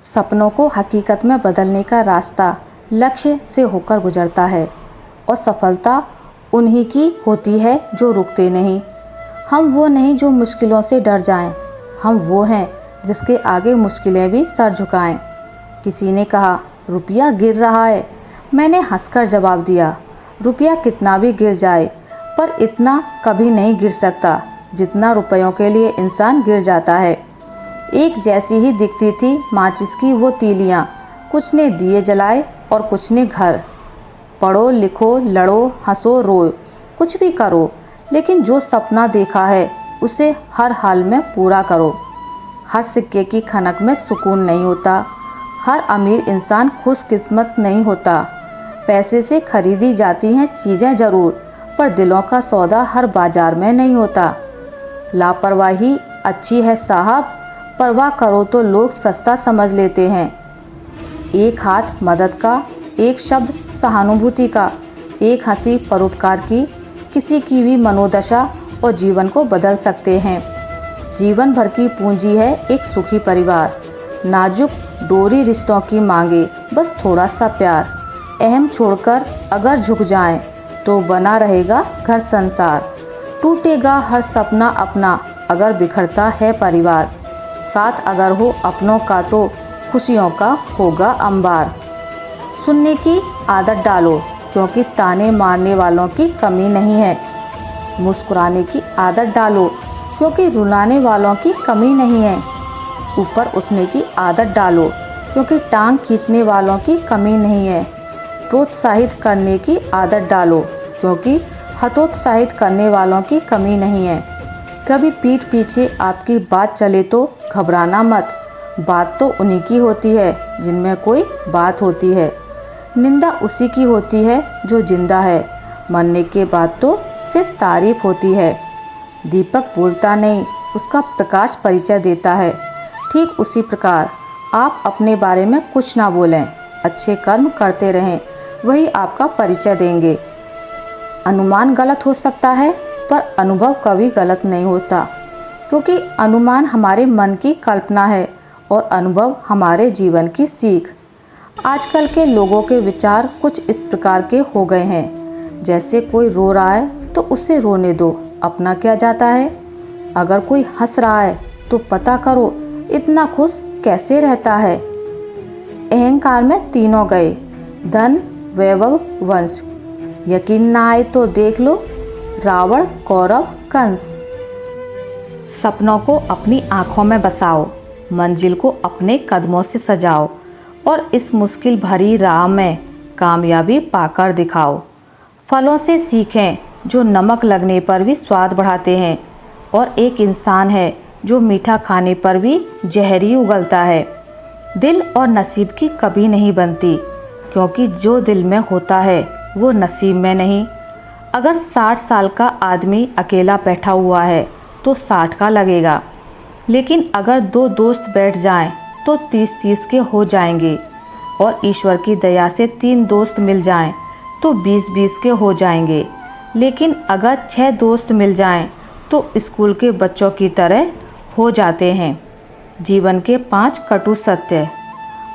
सपनों को हकीकत में बदलने का रास्ता लक्ष्य से होकर गुजरता है और सफलता उन्हीं की होती है जो रुकते नहीं। हम वो नहीं जो मुश्किलों से डर जाएं, हम वो हैं जिसके आगे मुश्किलें भी सर झुकाएं। किसी ने कहा रुपया गिर रहा है। मैंने हंसकर जवाब दिया रुपया कितना भी गिर जाए पर इतना कभी नहीं गिर सकता जितना रुपयों के लिए इंसान गिर जाता है। एक जैसी ही दिखती थी माचिस की वो तीलियाँ, कुछ ने दिए जलाए और कुछ ने घर। पढ़ो लिखो लड़ो हंसो रो कुछ भी करो, लेकिन जो सपना देखा है उसे हर हाल में पूरा करो। हर सिक्के की खनक में सुकून नहीं होता, हर अमीर इंसान खुशकिस्मत नहीं होता। पैसे से खरीदी जाती हैं चीज़ें ज़रूर, पर दिलों का सौदा हर बाजार में नहीं होता। लापरवाही अच्छी है साहब, परवाह करो तो लोग सस्ता समझ लेते हैं। एक हाथ मदद का, एक शब्द सहानुभूति का, एक हंसी परोपकार की, किसी की भी मनोदशा और जीवन को बदल सकते हैं। जीवन भर की पूंजी है एक सुखी परिवार। नाजुक डोरी रिश्तों की मांगे बस थोड़ा सा प्यार। अहम छोड़कर अगर झुक जाएं तो बना रहेगा घर संसार। टूटेगा हर सपना अपना अगर बिखरता है परिवार। साथ अगर हो अपनों का तो खुशियों का होगा अंबार। सुनने की आदत डालो क्योंकि ताने मारने वालों की कमी नहीं है। मुस्कुराने की आदत डालो क्योंकि रुलाने वालों की कमी नहीं है। ऊपर उठने की आदत डालो क्योंकि टांग खींचने वालों की कमी नहीं है। प्रोत्साहित करने की आदत डालो क्योंकि हतोत्साहित करने वालों की कमी नहीं है। कभी पीठ पीछे आपकी बात चले तो घबराना मत, बात तो उन्हीं की होती है जिनमें कोई बात होती है। निंदा उसी की होती है जो जिंदा है, मरने के बाद तो सिर्फ तारीफ होती है। दीपक बोलता नहीं, उसका प्रकाश परिचय देता है। ठीक उसी प्रकार आप अपने बारे में कुछ ना बोलें, अच्छे कर्म करते रहें, वही आपका परिचय देंगे। अनुमान गलत हो सकता है पर अनुभव कभी गलत नहीं होता, क्योंकि अनुमान हमारे मन की कल्पना है और अनुभव हमारे जीवन की सीख। आजकल के लोगों के विचार कुछ इस प्रकार के हो गए हैं, जैसे कोई रो रहा है तो उसे रोने दो, अपना क्या जाता है। अगर कोई हंस रहा है तो पता करो इतना खुश कैसे रहता है। अहंकार में तीनों गए, धन वैभव वंश। यकीन ना आए तो देख लो रावण कौरव कंस। सपनों को अपनी आँखों में बसाओ, मंजिल को अपने कदमों से सजाओ और इस मुश्किल भरी राह में कामयाबी पाकर दिखाओ। फलों से सीखें जो नमक लगने पर भी स्वाद बढ़ाते हैं, और एक इंसान है जो मीठा खाने पर भी जहरी उगलता है। दिल और नसीब की कभी नहीं बनती, क्योंकि जो दिल में होता है वो नसीब में नहीं। अगर 60 साल का आदमी अकेला बैठा हुआ है तो 60 का लगेगा, लेकिन अगर दो दोस्त बैठ जाएं तो 30-30 के हो जाएंगे, और ईश्वर की दया से 3 दोस्त मिल जाएं तो 20-20 के हो जाएंगे। लेकिन अगर 6 दोस्त मिल जाएं तो स्कूल के बच्चों की तरह हो जाते हैं। जीवन के 5 कटु सत्य।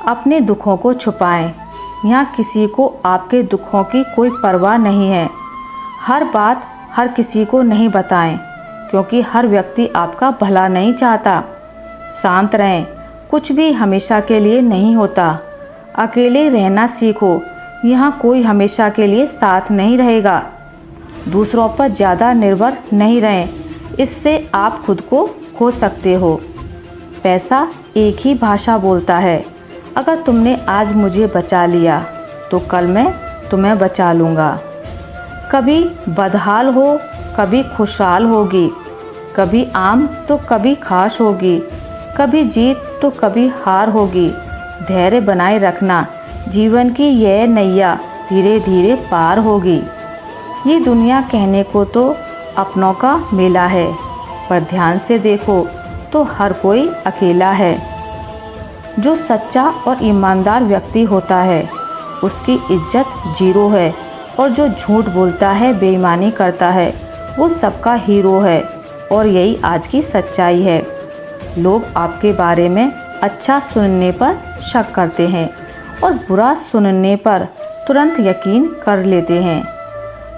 अपने दुखों को छुपाएं, यहाँ किसी को आपके दुखों की कोई परवाह नहीं है। हर बात हर किसी को नहीं बताएं, क्योंकि हर व्यक्ति आपका भला नहीं चाहता। शांत रहें, कुछ भी हमेशा के लिए नहीं होता। अकेले रहना सीखो, यहाँ कोई हमेशा के लिए साथ नहीं रहेगा। दूसरों पर ज़्यादा निर्भर नहीं रहें, इससे आप खुद को खो सकते हो। पैसा एक ही भाषा बोलता है। अगर तुमने आज मुझे बचा लिया तो कल मैं तुम्हें बचा लूँगा। कभी बदहाल हो कभी खुशहाल होगी, कभी आम तो कभी खास होगी, कभी जीत तो कभी हार होगी। धैर्य बनाए रखना, जीवन की यह नैया धीरे धीरे पार होगी। ये दुनिया कहने को तो अपनों का मेला है, पर ध्यान से देखो तो हर कोई अकेला है। जो सच्चा और ईमानदार व्यक्ति होता है उसकी इज्जत जीरो है, और जो झूठ बोलता है बेईमानी करता है वो सबका हीरो है। और यही आज की सच्चाई है। लोग आपके बारे में अच्छा सुनने पर शक करते हैं और बुरा सुनने पर तुरंत यकीन कर लेते हैं।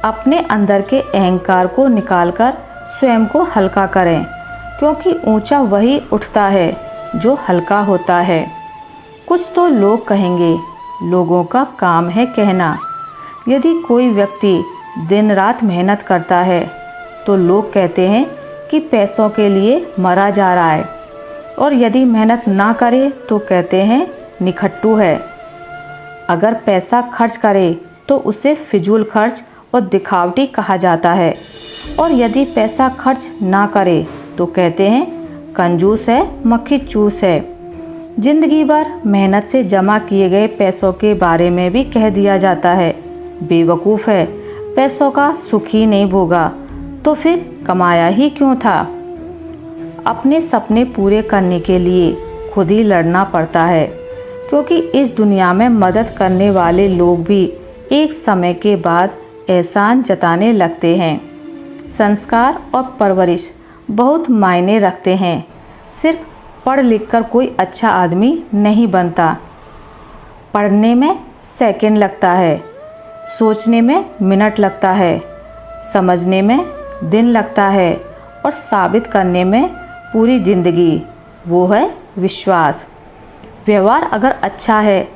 अपने अंदर के अहंकार को निकालकर स्वयं को हल्का करें, क्योंकि ऊंचा वही उठता है जो हल्का होता है। कुछ तो लोग कहेंगे, लोगों का काम है कहना। यदि कोई व्यक्ति दिन रात मेहनत करता है तो लोग कहते हैं कि पैसों के लिए मरा जा रहा है, और यदि मेहनत ना करे तो कहते हैं निखट्टू है। अगर पैसा खर्च करे तो उसे फिजूल खर्च और दिखावटी कहा जाता है, और यदि पैसा खर्च ना करे तो कहते हैं कंजूस है, मक्खी चूस है। जिंदगी भर मेहनत से जमा किए गए पैसों के बारे में भी कह दिया जाता है बेवकूफ़ है, पैसों का सुख ही नहीं भोगा, तो फिर कमाया ही क्यों था। अपने सपने पूरे करने के लिए खुद ही लड़ना पड़ता है, क्योंकि इस दुनिया में मदद करने वाले लोग भी एक समय के बाद एहसान जताने लगते हैं। संस्कार और परवरिश बहुत मायने रखते हैं। सिर्फ पढ़ लिख कर कोई अच्छा आदमी नहीं बनता। पढ़ने में सेकंड लगता है, सोचने में मिनट लगता है, समझने में दिन लगता है, और साबित करने में पूरी ज़िंदगी। वो है विश्वास। व्यवहार अगर अच्छा है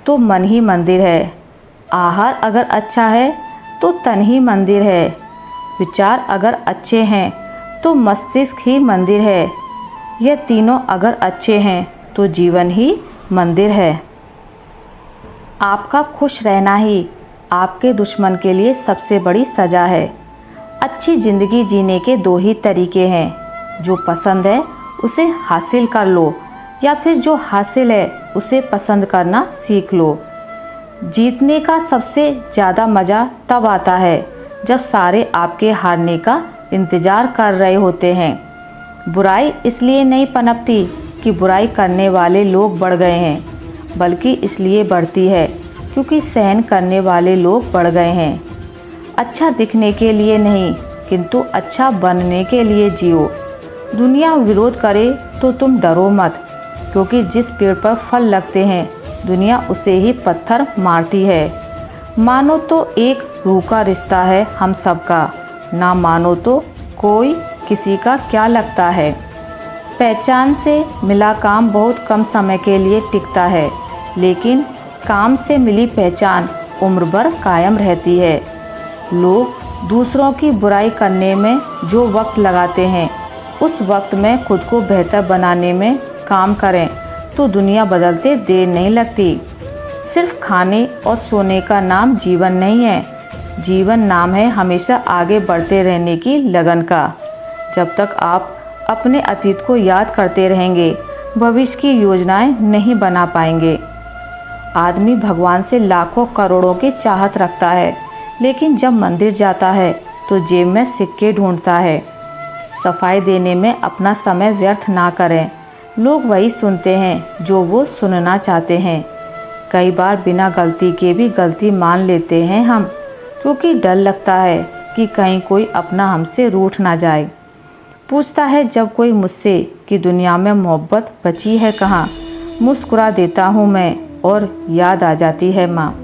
तो मन ही मंदिर है। आहार अगर अच्छा है तो तन ही मंदिर है। विचार अगर अच्छे हैं तो मस्तिष्क ही मंदिर है। यह तीनों अगर अच्छे हैं तो जीवन ही मंदिर है। आपका खुश रहना ही आपके दुश्मन के लिए सबसे बड़ी सज़ा है। अच्छी ज़िंदगी जीने के दो ही तरीके हैं, जो पसंद है उसे हासिल कर लो, या फिर जो हासिल है उसे पसंद करना सीख लो। जीतने का सबसे ज़्यादा मज़ा तब आता है जब सारे आपके हारने का इंतज़ार कर रहे होते हैं। बुराई इसलिए नहीं पनपती कि बुराई करने वाले लोग बढ़ गए हैं, बल्कि इसलिए बढ़ती है क्योंकि सहन करने वाले लोग बढ़ गए हैं। अच्छा दिखने के लिए नहीं, किंतु अच्छा बनने के लिए जियो। दुनिया विरोध करे तो तुम डरो मत, क्योंकि जिस पेड़ पर फल लगते हैं दुनिया उसे ही पत्थर मारती है। मानो तो एक रूह का रिश्ता है हम सबका, ना मानो तो कोई किसी का क्या लगता है। पहचान से मिला काम बहुत कम समय के लिए टिकता है, लेकिन काम से मिली पहचान उम्र भर कायम रहती है। लोग दूसरों की बुराई करने में जो वक्त लगाते हैं, उस वक्त में खुद को बेहतर बनाने में काम करें तो दुनिया बदलते देर नहीं लगती। सिर्फ खाने और सोने का नाम जीवन नहीं है। जीवन नाम है हमेशा आगे बढ़ते रहने की लगन का। जब तक आप अपने अतीत को याद करते रहेंगे, भविष्य की योजनाएं नहीं बना पाएंगे। आदमी भगवान से लाखों करोड़ों की चाहत रखता है, लेकिन जब मंदिर जाता है तो जेब में सिक्के ढूंढता है। सफाई देने में अपना समय व्यर्थ ना करें। लोग वही सुनते हैं जो वो सुनना चाहते हैं। कई बार बिना गलती के भी गलती मान लेते हैं हम, क्योंकि डर लगता है कि कहीं कोई अपना हमसे रूठ ना जाए। पूछता है जब कोई मुझसे कि दुनिया में मोहब्बत बची है कहाँ, मुस्कुरा देता हूँ मैं और याद आ जाती है माँ।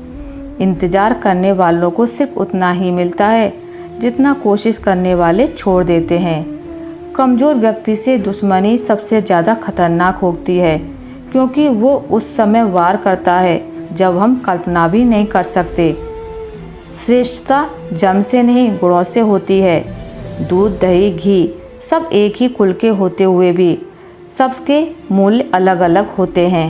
इंतज़ार करने वालों को सिर्फ उतना ही मिलता है जितना कोशिश करने वाले छोड़ देते हैं। कमज़ोर व्यक्ति से दुश्मनी सबसे ज़्यादा खतरनाक होती है, क्योंकि वो उस समय वार करता है जब हम कल्पना भी नहीं कर सकते। श्रेष्ठता जन्म से नहीं गुणों से होती है। दूध, दही, घी सब एक ही कुल के होते हुए भी सबके मूल्य अलग अलग होते हैं।